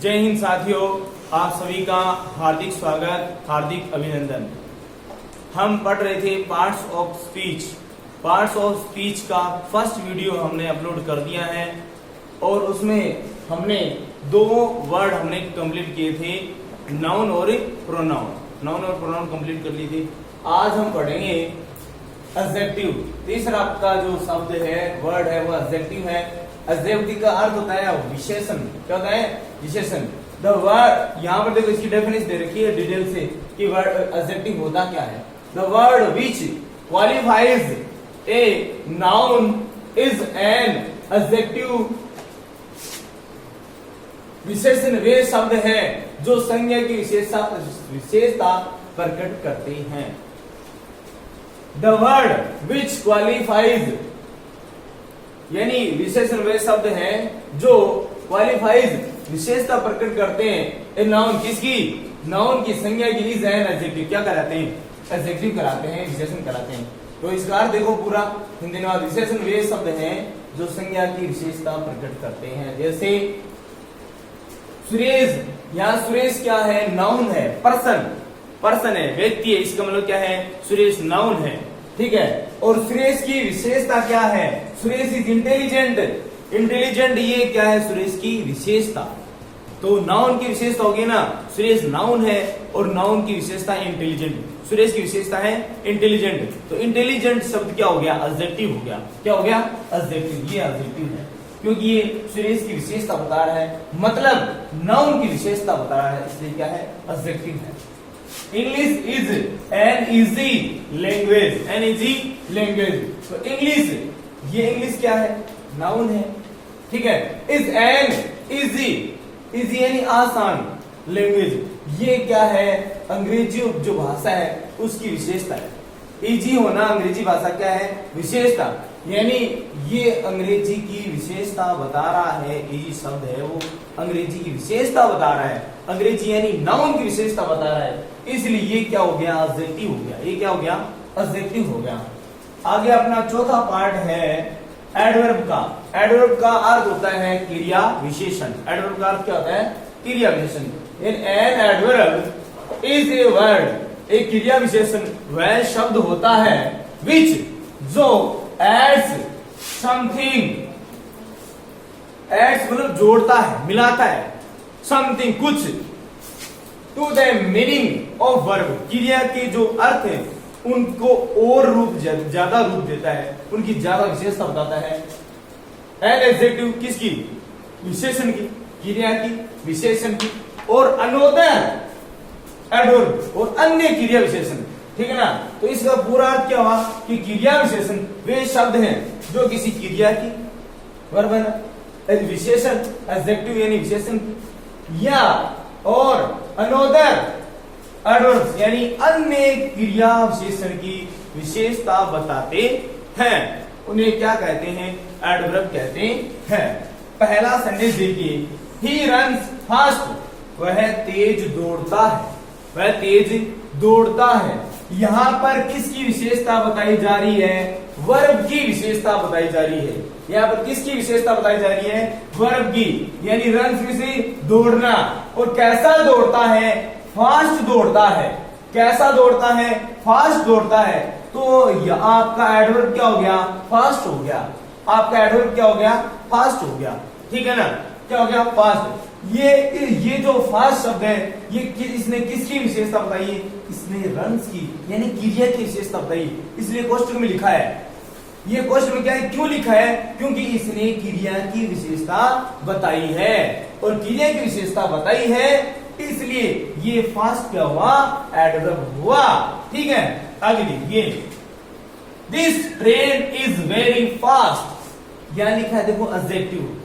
जय हिंद साथियों, आप सभी का हार्दिक स्वागत, हार्दिक अभिनंदन। हम पढ़ रहे थे parts of speech. Parts of speech का फर्स्ट वीडियो हमने अपलोड कर दिया है और उसमें हमने दो वर्ड हमने कंप्लीट किए थे, नाउन और प्रोनाउन। नाउन और प्रोनाउन कंप्लीट कर लिए थे। आज हम पढ़ेंगे एडजेक्टिव। तीसरा आपका जो शब्द है, वर्ड है, वो एडजेक्टिव है। एडजेक्टिव का अर्थ होता है विशेषण। क्या होता है? विशेषण। द वर्ड, यहाँ पर देखो इसकी डेफिनेशन दे रखी है डिटेल से कि वर्ड एडजेक्टिव होता क्या है। The word which qualifies a noun is an adjective. विशेषण वे शब्द हैं जो संज्ञा की विशेषता प्रकट करते हैं। द वर्ड विच क्वालिफाइज, यानी विशेषण वे शब्द हैं जो क्वालिफाइज विशेषता प्रकट करते हैं। ए नाउन, किसकी? नाउन की संज्ञा की इज एन एडजेक्टिव। क्या कराते हैं? एडजेक्टिव कराते हैं, विशेषण कराते हैं। तो इसका अर्थ देखो पूरा हिंदी में, विशेषण वे शब्द हैं जो संज्ञा की विशेषता प्रकट करते हैं। जैसे सुरेश, यहाँ सुरेश क्या है? नाउन है, पर्सन है, व्यक्ति है। इसका मतलब क्या है? सुरेश नाउन है, ठीक है। और सुरेश की विशेषता क्या है? Suresh is intelligent. इंटेलिजेंट, ये क्या है? सुरेश की विशेषता। तो नाउन की विशेषता होगी ना, सुरेश नाउन है और नाउन की विशेषता इंटेलिजेंट। सुरेश की विशेषता है इंटेलिजेंट, तो इंटेलिजेंट शब्द क्या हो गया? एडजेक्टिव हो गया। क्या हो गया? एडजेक्टिव। ये एडजेक्टिव है क्योंकि ये सुरेश की विशेषता बता रहा है, मतलब नाउन की विशेषता बता रहा है, इसलिए क्या है? एडजेक्टिव है। English is an easy language. An easy language, तो इंग्लिश, ये इंग्लिश क्या है? नाउन है, ठीक है। इज एन इजी, इजी यानी आसान, लैंग्वेज, ये क्या है? अंग्रेजी जो भाषा है उसकी विशेषता है। इजी होना अंग्रेजी भाषा क्या है? विशेषता, यानी ये अंग्रेजी की विशेषता बता रहा है। इजी शब्द है वो अंग्रेजी की विशेषता बता रहा है। अंग्रेजी यानी नाउन की विशेषता बता रहा है, इसलिए ये क्या हो गया? एडजेक्टिव हो गया। ये क्या हो गया? एडजेक्टिव हो गया। आगे अपना चौथा पार्ट है एडवर्ब का। एडवर्ब का अर्थ होता है क्रिया विशेषण। एडवर्ब का अर्थ क्या होता है? क्रिया विशेषण। An adverb is a word, एक क्रिया विशेषण वह शब्द होता है विच, जो एड्स समथिंग, एड्स मतलब जोड़ता है, मिलाता है, समथिंग कुछ, to the meaning of verb, क्रिया के जो अर्थ है उनको और रूप, ज्यादा रूप देता है, उनकी ज्यादा विशेषता बताता है। एन एडजेक्टिव किसकी? विशेषण की, क्रिया की, विशेषण की। और अनोदर एडवर्ब, और अन्य क्रिया विशेषण, ठीक है ना। तो इसका पूरा अर्थ क्या हुआ कि क्रिया विशेषण वे शब्द हैं जो किसी क्रिया की, वर्ब है ना, विशेषण एडजेक्टिव यानी विशेषण, या और अनोदर एडवर्ब्स यानी अन्य क्रिया विशेषण की विशेषता बताते हैं। उन्हें क्या कहते हैं? एडवर्ब कहते हैं। पहला सेंटेंस देखिए, ही रन्स फास्ट, वह तेज दौड़ता है। वह तेज दौड़ता है। यहाँ पर किसकी विशेषता बताई जा रही है? वर्ब की विशेषता बताई जा रही है। यहाँ पर किसकी विशेषता बताई जा रही है? वर्ब की, यानी रन्स में से दौड़ना। और कैसा दौड़ता है? फास्ट दौड़ता है। कैसा दौड़ता है? फास्ट दौड़ता है। तो यह आपका एडवर्ब क्या हो गया? फास्ट हो गया। आपका एडवर्ब क्या हो गया? फास्ट हो गया, ठीक है ना। क्या हो गया? फास्ट। ये जो फास्ट शब्द है, ये इसने किसकी विशेषता बताई है? इसने रन्स की यानी क्रिया की विशेषता बताई, इसलिए क्वेश्चन में लिखा है। ये क्वेश्चन में क्या है? क्यों लिखा है? क्योंकि इसने क्रिया की विशेषता बताई है, और क्रिया की विशेषता बताई है, इसलिए ये फास्ट क्या हुआ? एडवर्ब हुआ, ठीक है। आगे देखिए, this train is very fast, यहां लिखा है देखो एडजेक्टिव।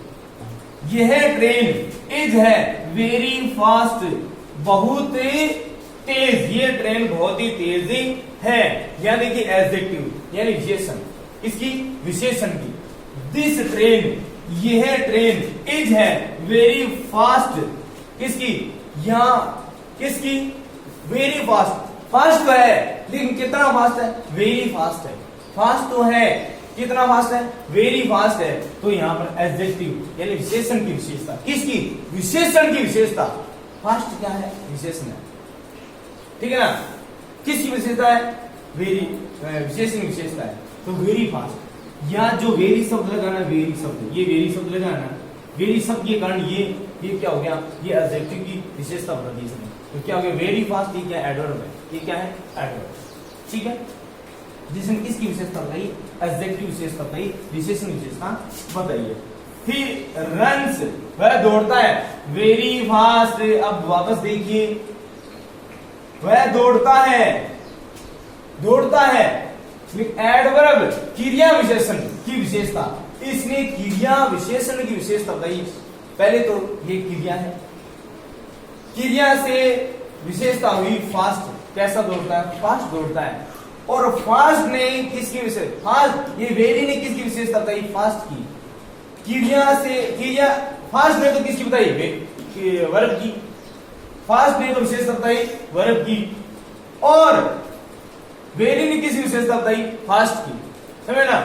यह ट्रेन इज है वेरी फास्ट, बहुत तेज, ये ट्रेन बहुत ही तेजी है। यहां देखिए एडजेक्टिव यानी विशेषण, इसकी विशेषण की। दिस ट्रेन, यह ट्रेन, इज है वेरी फास्ट, किसकी? यहां किसकी? Very fast. फास्ट तो है, लेकिन कितना फास्ट है? वेरी फास्ट है। फास्ट तो है, कितना फास्ट है, वेरी फास्ट है। तो यहाँ पर एडजेक्टिव यानी विशेषण की विशेषता, किसकी, विशेषण की विशेषता। फास्ट क्या है, विशेषण है, ठीक है ना। किसकी विशेषता है, वेरी, विशेषण की विशेषता है। तो वेरी फास्ट, या जो वेरी शब्द लगाना, वेरी शब्द, ये वेरी शब्द लगाना, वेरी शब्द के कारण ये क्या हो गया, ये एडजेक्टिव की विशेषता बता दी इसने। तो क्या हो गया, वेरी फास्ट, ये क्या एडवर्ब है, ये क्या है, एडवर्ब, ठीक है। जिसने किसकी विशेषता बताई, एडजेक्टिव विशेषता बताई, विशेषण विशेषता बताइए। फिर रन्स, वह दौड़ता है, वेरी फास्ट। अब वापस देखिए, वह दौड़ता है, दौड़ता है, एडवर्ब क्रिया विशेषण की विशेषता, इसने क्रिया विशेषण की विशेषता बताई। पहले तो ये क्रिया है, क्रिया से विशेषता हुई फास्ट, कैसा दौड़ता है, फास्ट दौड़ता है। और फास्ट ने किसकी विशेष, फास्ट, ये वेरी ने किसकी विशेषता बताई, फास्ट की। क्रिया से, क्रिया, फास्ट ने तो किसकी बताई, वर्ब की। फास्ट ने तो विशेषता बताई वर्ब की, और वेरी ने किसकी विशेषता बताई, फास्ट की, समझे ना।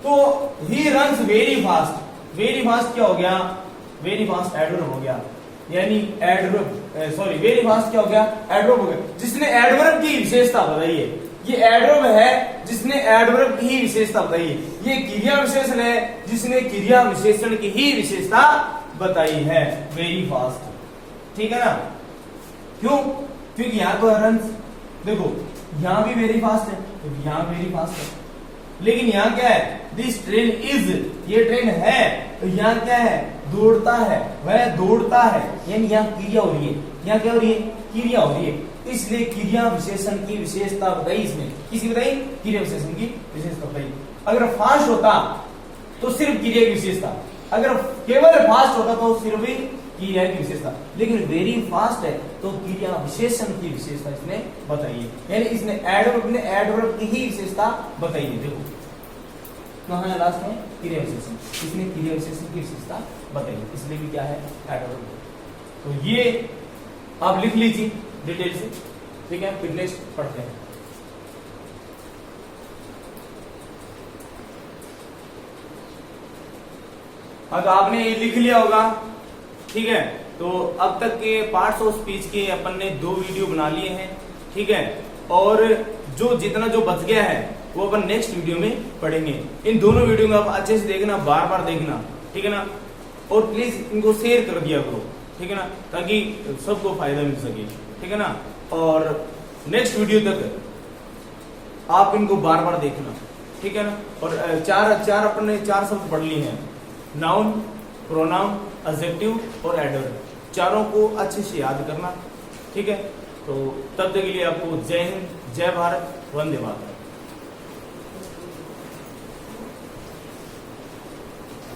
तो he runs very fast, very fast क्या हो गया, वेरी फास्ट एडवर्ब हो गया, यानी एडवर्ब, सॉरी, वेरी फास्ट क्या हो गया, एडवर्ब हो गया, जिसने एडवर्ब की विशेषता बताई है। ये एडवर्ब है जिसने एडवर्ब की ही विशेषता बताई है। ये क्रिया विशेषण है जिसने क्रिया विशेषण की ही विशेषता बताई है, वेरी फास्ट, ठीक है ना। क्यों, क्योंकि यहां तो रन्स, देखो यहां भी वेरी फास्ट है, तो यहां वेरी फास्ट है, लेकिन यहां क्या है, दिस ट्रेन इज, ये ट्रेन है, तो यहां क्या है, दौड़ता है, वह दौड़ता है, यानी यहां क्रिया हो रही है, यहां क्या हो रही है, क्रिया हो रही है, इसलिए क्रिया विशेषण की विशेषता बताई इसने, किसी बताई, क्रिया विशेषण की विशेषता बताई। अगर फास्ट होता तो सिर्फ क्रिया की विशेषता, अगर केवल फास्ट होता तो सिर्फ ही क्रिया की विशेषता, लेकिन वेरी फास्ट है तो क्रिया विशेषण की विशेषता इसने बताई है, यानी इसने एडवर्ब की ही विशेषता बताई है। देखो कहां है, लास्ट में क्रिया विशेषण, इसने क्रिया विशेषण की विशेषता बताई है, इसलिए भी क्या है, एडवर्ब। तो ये आप लिख लीजिए डिटेल से, ठीक है। फिर नेक्स्ट पढ़ते हैं। अब आपने ये लिख लिया होगा, ठीक है। तो अब तक के पार्ट्स ऑफ स्पीच के अपन ने 2 वीडियो बना लिए हैं, ठीक है। और जो जितना जो बच गया है वो अपन नेक्स्ट वीडियो में पढ़ेंगे। इन दोनों वीडियो में आप अच्छे से देखना, बार बार देखना, ठीक है ना। और प्लीज इनको शेयर कर दिया करो, ठीक है ना, ताकि सबको फायदा मिल सके, ठीक है ना। और नेक्स्ट वीडियो तक आप इनको बार बार देखना, ठीक है ना। और चार अपन ने 4 शब्द पढ़ लिए हैं, नाउन, प्रोनाउन, एडजेक्टिव और एडवर्ब, चारों को अच्छे से याद करना, ठीक है। तो तब तक के लिए आपको जय हिंद, जय भारत, वंदे मातरम।